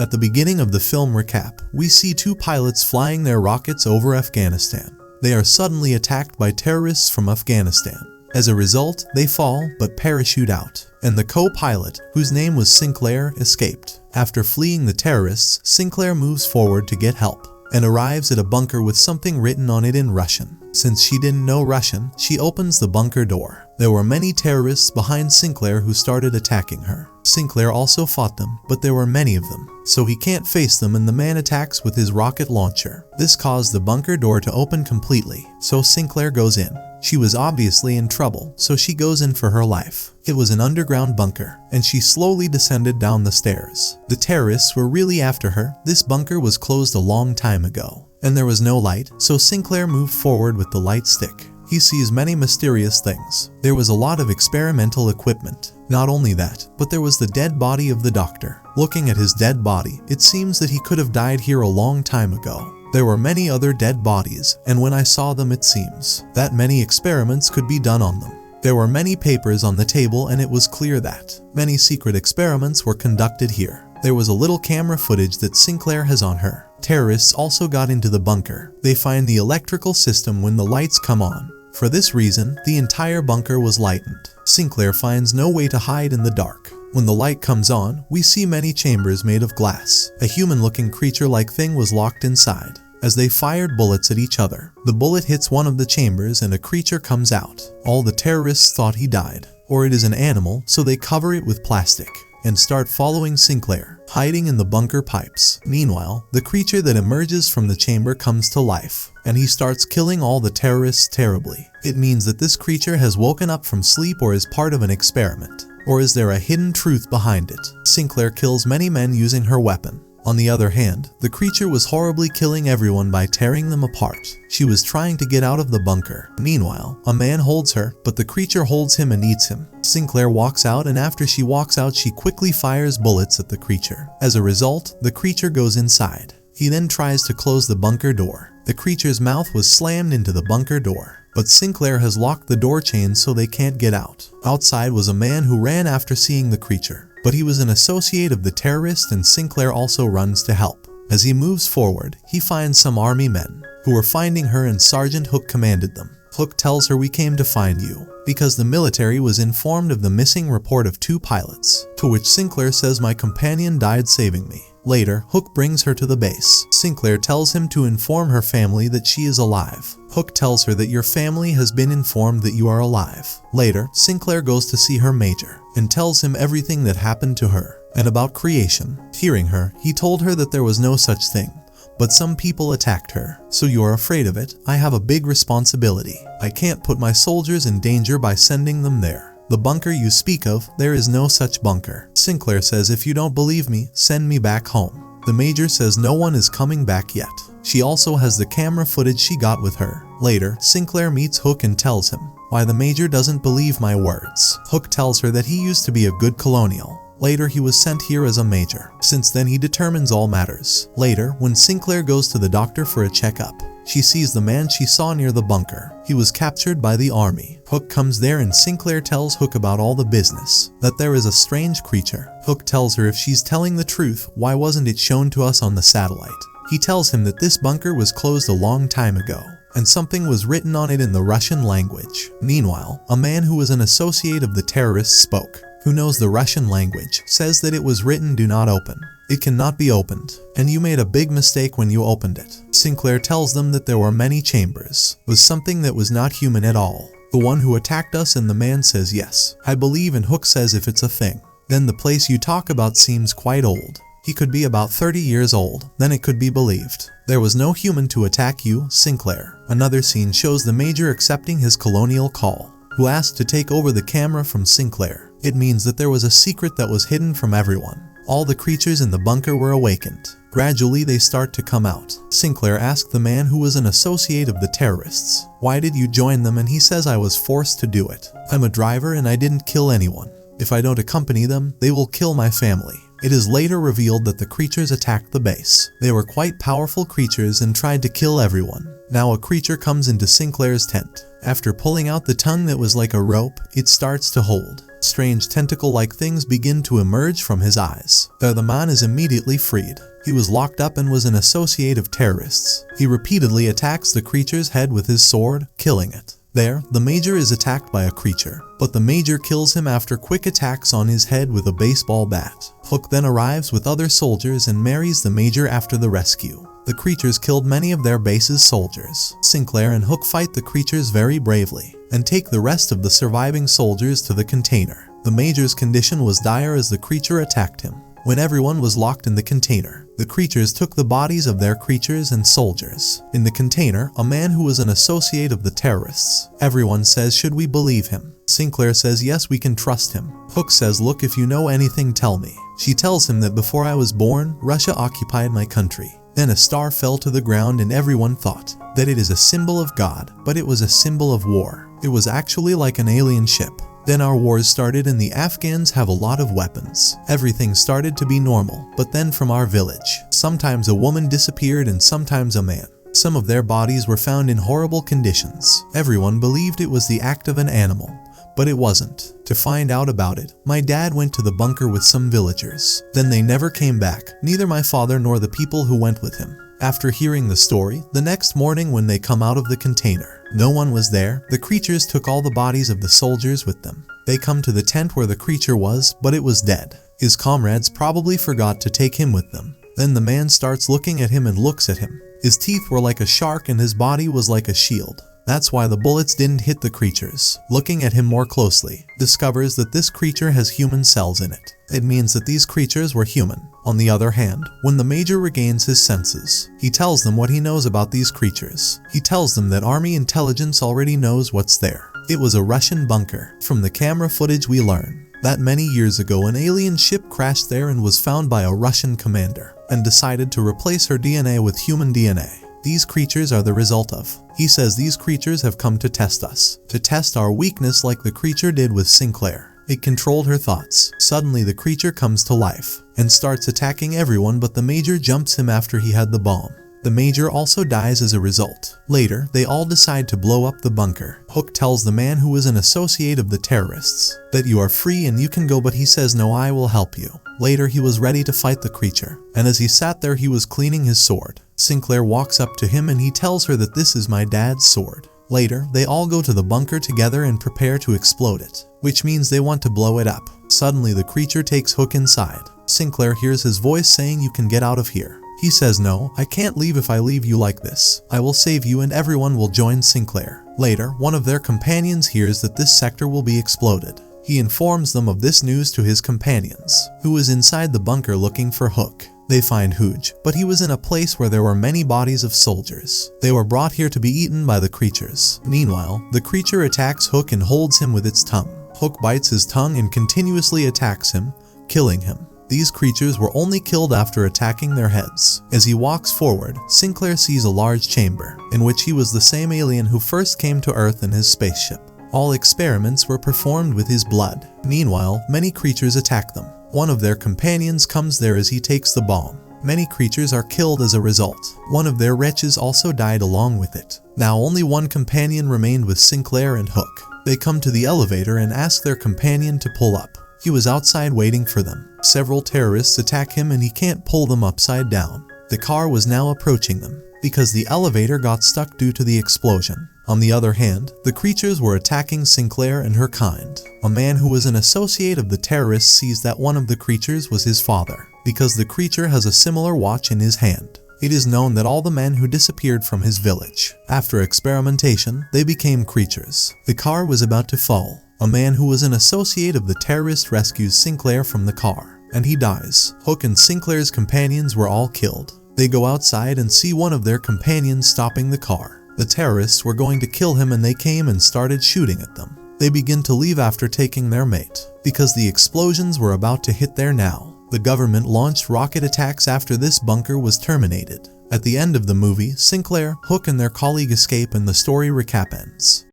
At the beginning of the film recap, we see two pilots flying their rockets over Afghanistan. They are suddenly attacked by terrorists from Afghanistan. As a result, they fall but parachute out, and the co-pilot, whose name was Sinclair, escaped. After fleeing the terrorists, Sinclair moves forward to get help and arrives at a bunker with something written on it in Russian. Since she didn't know Russian, she opens the bunker door. There were many terrorists behind Sinclair who started attacking her. Sinclair also fought them, but there were many of them, so he can't face them and the man attacks with his rocket launcher. This caused the bunker door to open completely, so Sinclair goes in. She was obviously in trouble, so she goes in for her life. It was an underground bunker, and she slowly descended down the stairs. The terrorists were really after her. This bunker was closed a long time ago, and there was no light, so Sinclair moved forward with the light stick. He sees many mysterious things. There was a lot of experimental equipment. Not only that, but there was the dead body of the doctor. Looking at his dead body, it seems that he could have died here a long time ago. There were many other dead bodies, and when I saw them it seems that many experiments could be done on them. There were many papers on the table and it was clear that many secret experiments were conducted here. There was a little camera footage that Sinclair has on her. Terrorists also got into the bunker. They find the electrical system when the lights come on. For this reason, the entire bunker was lightened. Sinclair finds no way to hide in the dark. When the light comes on, we see many chambers made of glass. A human-looking creature-like thing was locked inside. As they fired bullets at each other, the bullet hits one of the chambers and a creature comes out. All the terrorists thought he died, or it is an animal, so they cover it with plastic and start following Sinclair, hiding in the bunker pipes. Meanwhile, the creature that emerges from the chamber comes to life, and he starts killing all the terrorists terribly. It means that this creature has woken up from sleep or is part of an experiment. Or is there a hidden truth behind it? Sinclair kills many men using her weapon. On the other hand, the creature was horribly killing everyone by tearing them apart. She was trying to get out of the bunker. Meanwhile, a man holds her, but the creature holds him and eats him. Sinclair walks out, and after she walks out, she quickly fires bullets at the creature. As a result, the creature goes inside. He then tries to close the bunker door. The creature's mouth was slammed into the bunker door, but Sinclair has locked the door chains so they can't get out. Outside was a man who ran after seeing the creature, but he was an associate of the terrorist and Sinclair also runs to help. As he moves forward, he finds some army men who were finding her and Sergeant Hook commanded them. Hook tells her, "We came to find you," because the military was informed of the missing report of 2 pilots, to which Sinclair says, "My companion died saving me." Later, Hook brings her to the base. Sinclair tells him to inform her family that she is alive. Hook tells her that your family has been informed that you are alive. Later, Sinclair goes to see her major and tells him everything that happened to her and about creation. Hearing her, he told her that there was no such thing, but some people attacked her. "So you are afraid of it? I have a big responsibility. I can't put my soldiers in danger by sending them there. The bunker you speak of, there is no such bunker." Sinclair says, "If you don't believe me, send me back home." The major says no one is coming back yet. She also has the camera footage she got with her. Later, Sinclair meets Hook and tells him why the major doesn't believe my words. Hook tells her that he used to be a good colonial. Later, he was sent here as a major. Since then, he determines all matters. Later, when Sinclair goes to the doctor for a checkup, she sees the man she saw near the bunker. He was captured by the army. Hook comes there and Sinclair tells Hook about all the business, that there is a strange creature. Hook tells her if she's telling the truth, why wasn't it shown to us on the satellite? He tells him that this bunker was closed a long time ago, and something was written on it in the Russian language. Meanwhile, a man who was an associate of the terrorists spoke, who knows the Russian language, says that it was written, "Do not open. It cannot be opened, and you made a big mistake when you opened it." Sinclair tells them that there were many chambers, was something that was not human at all. "The one who attacked us," and the man says, "Yes, I believe," and Hook says, "If it's a thing, then the place you talk about seems quite old. He could be about 30 years old, then it could be believed. There was no human to attack you, Sinclair." Another scene shows the major accepting his colonial call, who asked to take over the camera from Sinclair. It means that there was a secret that was hidden from everyone. All the creatures in the bunker were awakened. Gradually, they start to come out. Sinclair asked the man who was an associate of the terrorists, "Why did you join them?" and he says, "I was forced to do it. I'm a driver and I didn't kill anyone. If I don't accompany them, they will kill my family." It is later revealed that the creatures attacked the base. They were quite powerful creatures and tried to kill everyone. Now a creature comes into Sinclair's tent. After pulling out the tongue that was like a rope, it starts to hold. Strange tentacle-like things begin to emerge from his eyes. There the man is immediately freed. He was locked up and was an associate of terrorists. He repeatedly attacks the creature's head with his sword, killing it. There, the Major is attacked by a creature, but the Major kills him after quick attacks on his head with a baseball bat. Hook then arrives with other soldiers and marries the Major after the rescue. The creatures killed many of their base's soldiers. Sinclair and Hook fight the creatures very bravely, and take the rest of the surviving soldiers to the container. The Major's condition was dire as the creature attacked him. When everyone was locked in the container, the creatures took the bodies of their creatures and soldiers. In the container, a man who was an associate of the terrorists. Everyone says, should we believe him? Sinclair says, yes, we can trust him. Hook says, look, if you know anything, tell me. She tells him that before I was born, Russia occupied my country. Then a star fell to the ground and everyone thought that it is a symbol of God, but it was a symbol of war. It was actually like an alien ship. Then our wars started and the Afghans have a lot of weapons. Everything started to be normal, but then from our village, sometimes a woman disappeared and sometimes a man. Some of their bodies were found in horrible conditions. Everyone believed it was the act of an animal, but it wasn't. To find out about it, my dad went to the bunker with some villagers. Then they never came back, neither my father nor the people who went with him. After hearing the story, the next morning when they come out of the container, no one was there. The creatures took all the bodies of the soldiers with them. They come to the tent where the creature was, but it was dead. His comrades probably forgot to take him with them. Then the man starts looking at him and looks at him. His teeth were like a shark and his body was like a shield. That's why the bullets didn't hit the creatures. Looking at him more closely, discovers that this creature has human cells in it. It means that these creatures were human. On the other hand, when the Major regains his senses, he tells them what he knows about these creatures. He tells them that Army intelligence already knows what's there. It was a Russian bunker. From the camera footage we learn that many years ago an alien ship crashed there and was found by a Russian commander, and decided to replace her DNA with human DNA. These creatures are the result of. He says these creatures have come to test us, to test our weakness like the creature did with Sinclair. It controlled her thoughts. Suddenly the creature comes to life and starts attacking everyone, but the Major jumps him after he had the bomb. The Major also dies as a result. Later, they all decide to blow up the bunker. Hook tells the man who was an associate of the terrorists that you are free and you can go, but he says no, I will help you. Later he was ready to fight the creature, and as he sat there he was cleaning his sword. Sinclair walks up to him and he tells her that this is my dad's sword. Later, they all go to the bunker together and prepare to explode it, which means they want to blow it up. Suddenly the creature takes Hook inside. Sinclair hears his voice saying, you can get out of here. He says, no, I can't leave if I leave you like this. I will save you and everyone will join Sinclair. Later, one of their companions hears that this sector will be exploded. He informs them of this news to his companions, who is inside the bunker looking for Hook. They find Hooge, but he was in a place where there were many bodies of soldiers. They were brought here to be eaten by the creatures. Meanwhile, the creature attacks Hook and holds him with its tongue. Hook bites his tongue and continuously attacks him, killing him. These creatures were only killed after attacking their heads. As he walks forward, Sinclair sees a large chamber, in which he was the same alien who first came to Earth in his spaceship. All experiments were performed with his blood. Meanwhile, many creatures attack them. One of their companions comes there as he takes the bomb. Many creatures are killed as a result. One of their wretches also died along with it. Now only one companion remained with Sinclair and Hook. They come to the elevator and ask their companion to pull up. He was outside waiting for them. Several terrorists attack him and he can't pull them upside down. The car was now approaching them, because the elevator got stuck due to the explosion. On the other hand, the creatures were attacking Sinclair and her kind. A man who was an associate of the terrorists sees that one of the creatures was his father, because the creature has a similar watch in his hand. It is known that all the men who disappeared from his village, after experimentation, they became creatures. The car was about to fall. A man who was an associate of the terrorist rescues Sinclair from the car, and he dies. Hook and Sinclair's companions were all killed. They go outside and see one of their companions stopping the car. The terrorists were going to kill him and they came and started shooting at them. They begin to leave after taking their mate, because the explosions were about to hit there now. The government launched rocket attacks after this bunker was terminated. At the end of the movie, Sinclair, Hook and their colleague escape and the story recap ends.